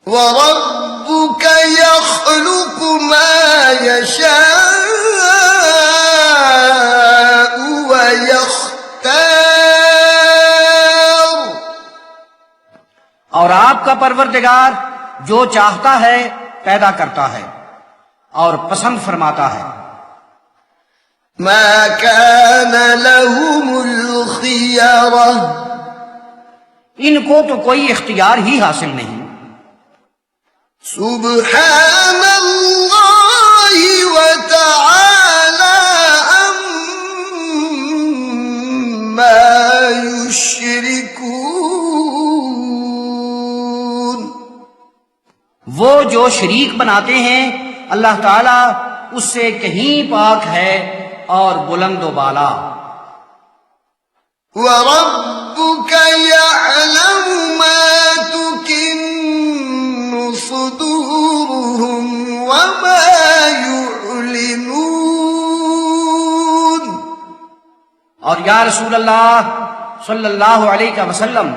Speaker 1: وَرَبُّكَ يَخْلُقُ مَا يَشَاءُ وَيَخْتَارُ.
Speaker 2: اور آپ کا پروردگار جو چاہتا ہے پیدا کرتا ہے اور پسند فرماتا ہے.
Speaker 1: مَا كَانَ لَهُمُ الْخِيَرَةُ.
Speaker 2: ان کو تو کوئی اختیار ہی حاصل نہیں.
Speaker 1: سبحان اللہ وتعالی عما یشرکون.
Speaker 2: وہ جو شریک بناتے ہیں اللہ تعالیٰ اس سے کہیں پاک ہے اور بلند و بالا.
Speaker 1: وَرَبُّكَ يَعْلَمُ مَا تُكِنُّ صُدُورُهُمْ وَمَا يُعْلِنُونَ.
Speaker 2: اور یا رسول اللہ صلی اللہ علیہ وسلم،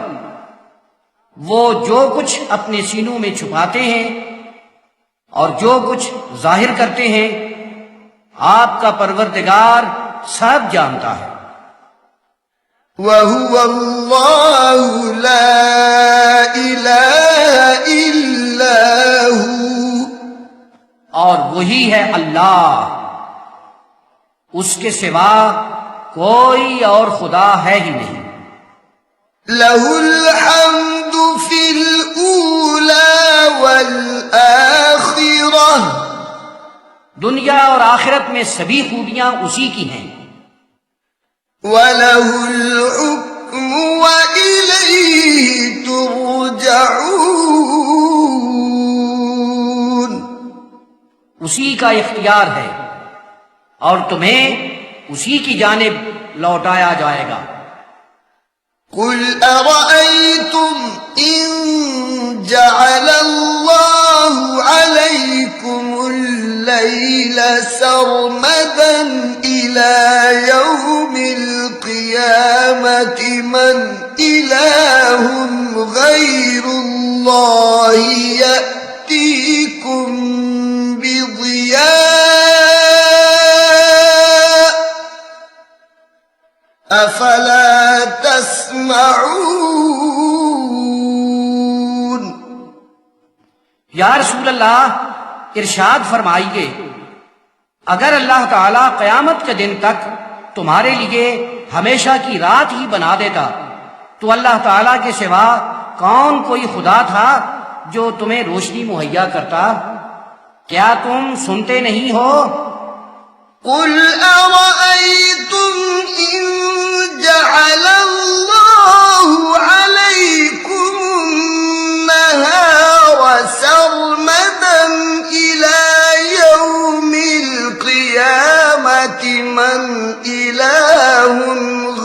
Speaker 2: وہ جو کچھ اپنے سینوں میں چھپاتے ہیں اور جو کچھ ظاہر کرتے ہیں آپ کا پروردگار سب جانتا ہے.
Speaker 1: وَهُوَ اللَّهُ لَا إِلَهَ إِلَّا هُوَ.
Speaker 2: اور وہی ہے اللہ، اس کے سوا کوئی اور خدا ہے ہی نہیں.
Speaker 1: لَهُ الْحَمْدُ فِي الْأُولَى وَالْآخِرَةِ.
Speaker 2: دنیا اور آخرت میں سبھی خوبیاں اسی کی ہیں.
Speaker 1: وَلَهُ الْحُكْمُ وَإِلَيْهِ تُرْجَعُونَ.
Speaker 2: اسی کا اختیار ہے اور تمہیں اسی کی جانب لوٹایا جائے گا.
Speaker 1: قُلْ أَرَأَيْتُمْ إِن جَعَلَ اللَّهُ عَلَيْكُمُ اللَّيْلَ سَرْمَدًا إِلَى يَوْمِ الْقِيَامَةِ مَنْ إِلَٰهٌ غَيْرُ اللَّهِ يَأْتِيكُمْ بِضِيَاءٍ أَفَلَا تَسْمَعُونَ.
Speaker 2: یا رسول اللہ ارشاد فرمائیے، اگر اللہ تعالیٰ قیامت کے دن تک تمہارے لیے ہمیشہ کی رات ہی بنا دیتا تو اللہ تعالیٰ کے سوا کون کوئی خدا تھا جو تمہیں روشنی مہیا کرتا؟ کیا تم سنتے نہیں ہو؟
Speaker 1: قُلْ أَرَأَيْتُمْ إِن جَعَلَ اللَّهُ عَلَيْكُمُ النَّهَارَ سَرْمَدًا إِلَى يَوْمِ الْقِيَامَةِ مَنْ إِلَٰهٌ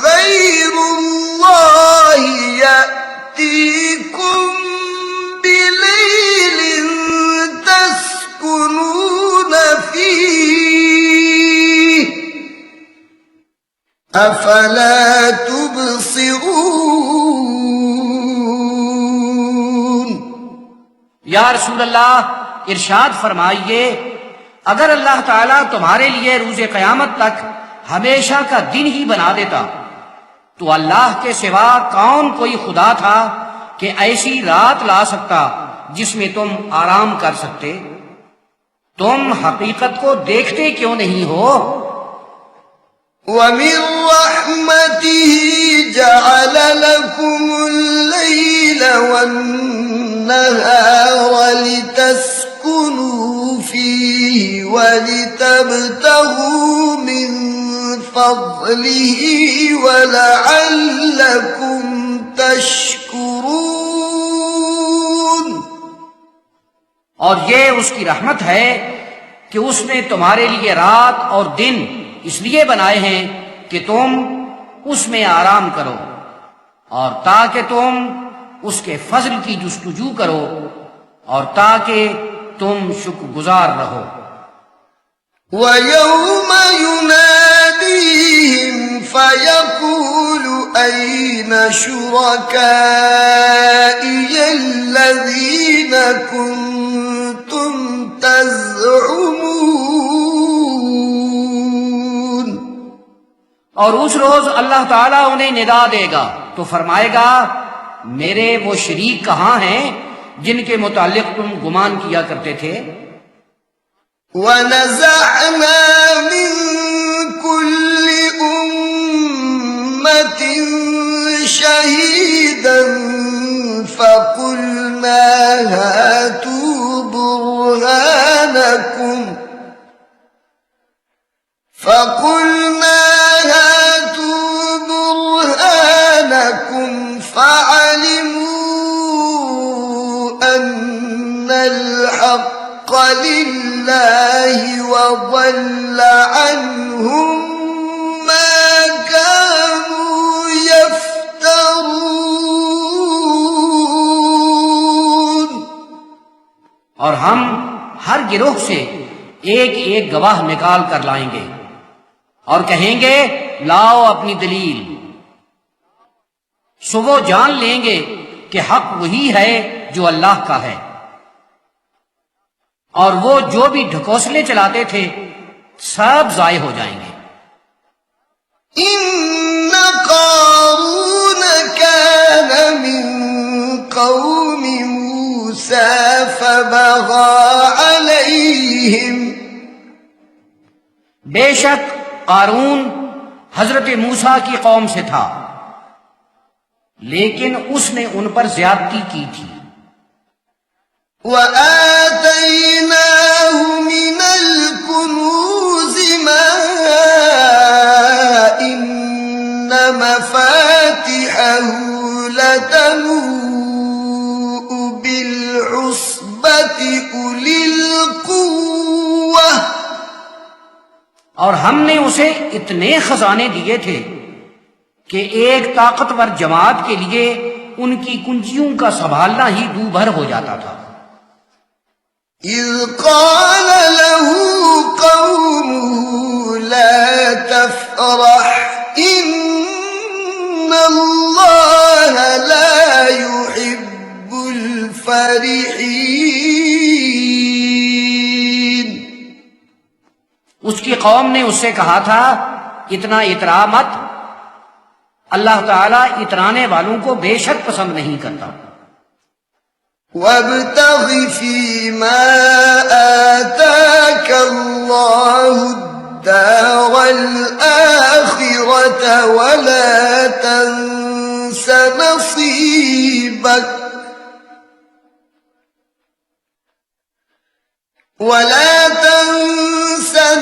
Speaker 1: غَيْرُ اللَّهِ يَأْتِيكُمْ بِلَيْلٍ تَسْكُنُونَ فِيهِ أَفَلَا تُبْصِرُونَ.
Speaker 2: یا رسول اللہ ارشاد فرمائیے، اگر اللہ تعالیٰ تمہارے لیے روز قیامت تک ہمیشہ کا دن ہی بنا دیتا تو اللہ کے سوا کون کوئی خدا تھا کہ ایسی رات لا سکتا جس میں تم آرام کر سکتے؟ تم حقیقت کو دیکھتے کیوں نہیں ہو؟
Speaker 1: وَمِن رَّحْمَتِهِ جَعَلَ لَكُمُ اللَّيْلَ وَالنَّهَارَ لِتَسْكُنُوا فِيهِ وَلِتَبْتَغُوا مِن فَضْلِهِ وَلَعَلَّكُمْ تَشْكُرُونَ۔
Speaker 2: اور یہ اس کی رحمت ہے کہ اس نے تمہارے لیے رات اور دن اس لیے بنائے ہیں کہ تم اس میں آرام کرو اور تاکہ تم اس کے فضل کی جستجو کرو اور تاکہ تم شکر گزار رہو۔
Speaker 1: وَيَوْمَ يُنَادِيهِمْ فَيَقُولُ أَيْنَ شُرَكَائِيَ الَّذِينَ كُنتُمْ تَزْعُمُونَ۔
Speaker 2: اور اس روز اللہ تعالیٰ انہیں ندا دے گا تو فرمائے گا میرے وہ شریک کہاں ہیں جن کے متعلق تم گمان کیا کرتے تھے؟
Speaker 1: وَنَزَعْنَا مِن كُلِّ أُمَّةٍ شَهِيدًا فَقُلْنَا هَاتُوا بُرْهَانَكُمْ فَعَلِمُوا أَنَّ الْحَقَّ لِلَّهِ وَضَلَّ عَنْهُمْ مَا كَانُوا يَفْتَرُونَ۔
Speaker 2: اور ہم ہر گروہ سے ایک ایک گواہ نکال کر لائیں گے اور کہیں گے لاؤ اپنی دلیل، سو وہ جان لیں گے کہ حق وہی ہے جو اللہ کا ہے، اور وہ جو بھی ڈھکوسلے چلاتے تھے سب ضائع ہو جائیں گے۔
Speaker 1: إِنَّ قَارُونَ كَانَ مِن قَوْمِ مُوسَىٰ فَبَغَىٰ عَلَيْهِمْ۔
Speaker 2: بے شک قارون حضرت موسیٰ کی قوم سے تھا لیکن اس نے ان پر زیادتی کی تھی۔
Speaker 1: وَآتَيْنَاهُ مِنَ الْكُنُوزِ مَا إِنَّ مَفَاتِحَهُ لَتَنُوءُ بِالْعُصْبَةِ أُولِي الْقُوَّةِ۔
Speaker 2: اور ہم نے اسے اتنے خزانے دیے تھے کہ ایک طاقتور جماعت کے لیے ان کی کنجیوں کا سنبھالنا ہی دو بھر ہو جاتا تھا۔
Speaker 1: إِذْ قَالَ لَهُ قَوْمُهُ لَا تَفْرَحْ إِنَّ اللَّهَ لَا يُحِبُّ الْفَرِحِينَ۔
Speaker 2: اس کی قوم نے اس سے کہا تھا اتنا اترا مت، اللہ تعالیٰ اترانے والوں کو بے شک پسند نہیں کرتا۔
Speaker 1: وَابْتَغِ فِيمَا آتَاكَ اللَّهُ الدَّارَ الْآخِرَةَ وَلَا تَنْسَ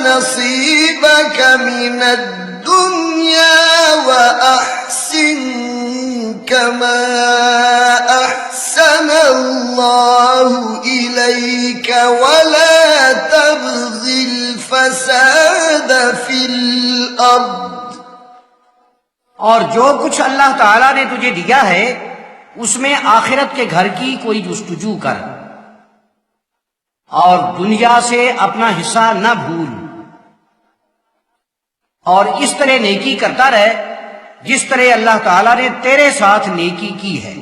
Speaker 1: نَصِيبَكَ مِنَ الدُّنْيَا وَأَحْسِنْ كَمَا أَحْسَنَ اللَّهُ إِلَيْكَ وَلَا تَبْغِ الْفَسَادَ فِي الْأَرْضِ۔
Speaker 2: اور جو کچھ اللہ تعالیٰ نے تجھے دیا ہے اس میں آخرت کے گھر کی کوئی جستجو کر اور دنیا سے اپنا حصہ نہ بھول، اور اس طرح نیکی کرتا رہ جس طرح اللہ تعالیٰ نے تیرے ساتھ نیکی کی ہے،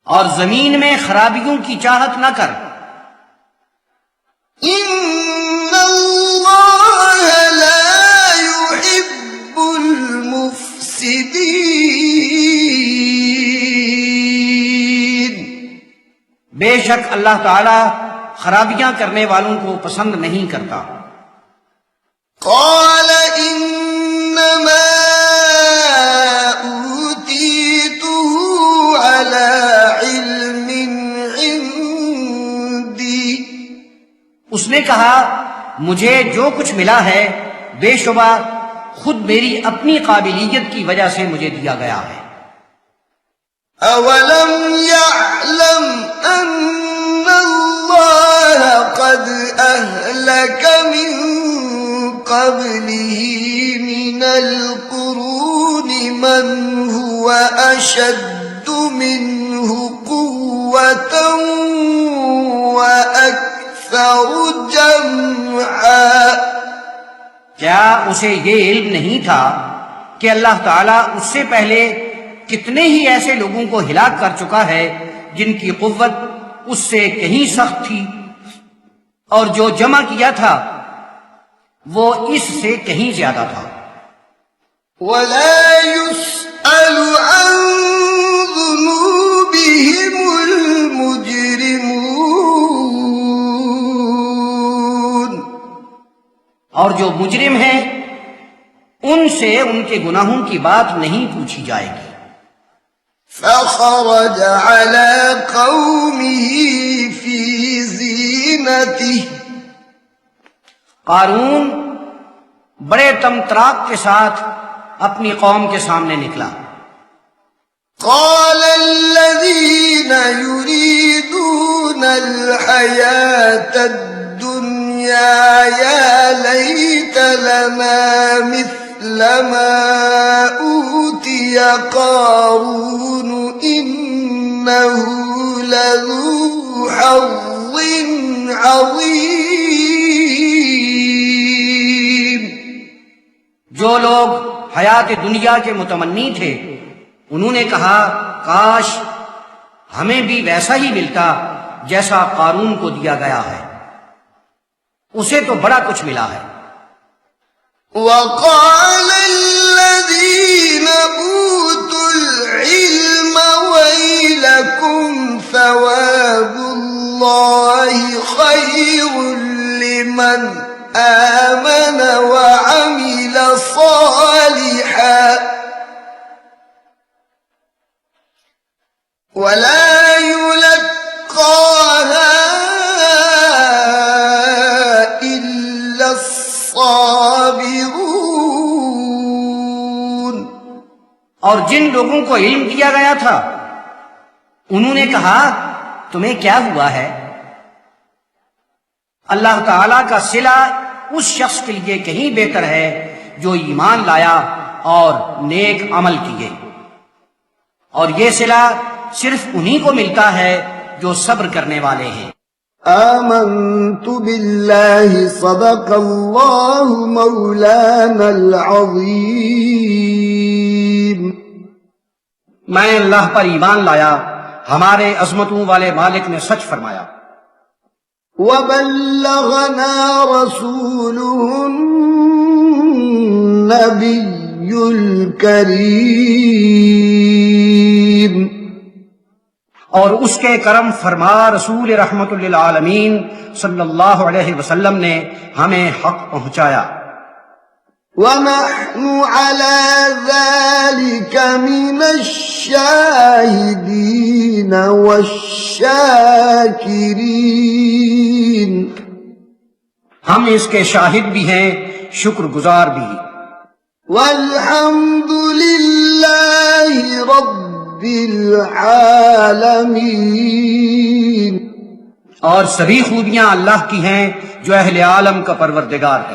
Speaker 2: اور زمین میں خرابیوں کی چاہت نہ کر
Speaker 1: إن الله لا يحب المفسدين.
Speaker 2: بے شک اللہ تعالی خرابیاں کرنے والوں کو پسند نہیں کرتا.
Speaker 1: قال إنما أوتيته على علم عندي.
Speaker 2: اس نے کہا مجھے جو کچھ ملا ہے بے شبہ خود میری اپنی قابلیت کی وجہ سے مجھے دیا گیا ہے.
Speaker 1: أولم يعلم أن الله قد أهلك من قبله من القرون من هو أشد منه قوة وأكثر جمعا.
Speaker 2: کیا اسے یہ علم نہیں تھا کہ اللہ تعالیٰ اس سے پہلے کتنے ہی ایسے لوگوں کو ہلاک کر چکا ہے جن کی قوت اس سے کہیں سخت تھی اور جو جمع کیا تھا وہ اس سے کہیں زیادہ تھا.
Speaker 1: ولا يسأل عن ذنوبهم المجرمون.
Speaker 2: اور جو مجرم ہیں ان سے ان کے گناہوں کی بات نہیں پوچھی جائے گی.
Speaker 1: فخرج على قومه في زينته.
Speaker 2: قارون بڑے تمطراق کے ساتھ اپنی قوم کے سامنے نکلا.
Speaker 1: قال الذين يريدون الحياة الدنيا يا ليت لنا مثل ما أوتي قارون إنه لذو حظ عظيم.
Speaker 2: جو لوگ حیات دنیا کے متمنی تھے انہوں نے کہا کاش ہمیں بھی ویسا ہی ملتا جیسا قارون کو دیا گیا ہے، اسے تو بڑا کچھ ملا ہے.
Speaker 1: وقال الذين أوتوا العلم ويلكم ثواب الله خير لمن آمن وعمل صالحا ولا يلقاها إلا الصابرون.
Speaker 2: اور جن لوگوں کو علم دیا گیا تھا انہوں نے کہا تمہیں کیا ہوا ہے؟ اللہ تعالی کا صلہ اس شخص کے لیے کہیں بہتر ہے جو ایمان لایا اور نیک عمل کیے، اور یہ صلہ صرف انہی کو ملتا ہے جو صبر کرنے والے ہیں.
Speaker 1: آمنت بالله صدق الله مولانا العظيم.
Speaker 2: میں اللہ پر ایمان لایا، ہمارے عظمتوں والے مالک نے سچ فرمایا.
Speaker 1: وبلغنا رسوله النبي الكريم.
Speaker 2: اور اس کے کرم فرما رسول رحمت للعالمین صلی اللہ علیہ وسلم نے ہمیں حق پہنچایا.
Speaker 1: ونحن على ذلك من الشاهدين والشاكرين.
Speaker 2: ہم اس کے شاہد بھی ہیں، شکر گزار بھی.
Speaker 1: والحمد لله رب العالمين.
Speaker 2: اور سبھی خوبیاں اللہ کی ہیں جو اہل عالم کا پروردگار ہے.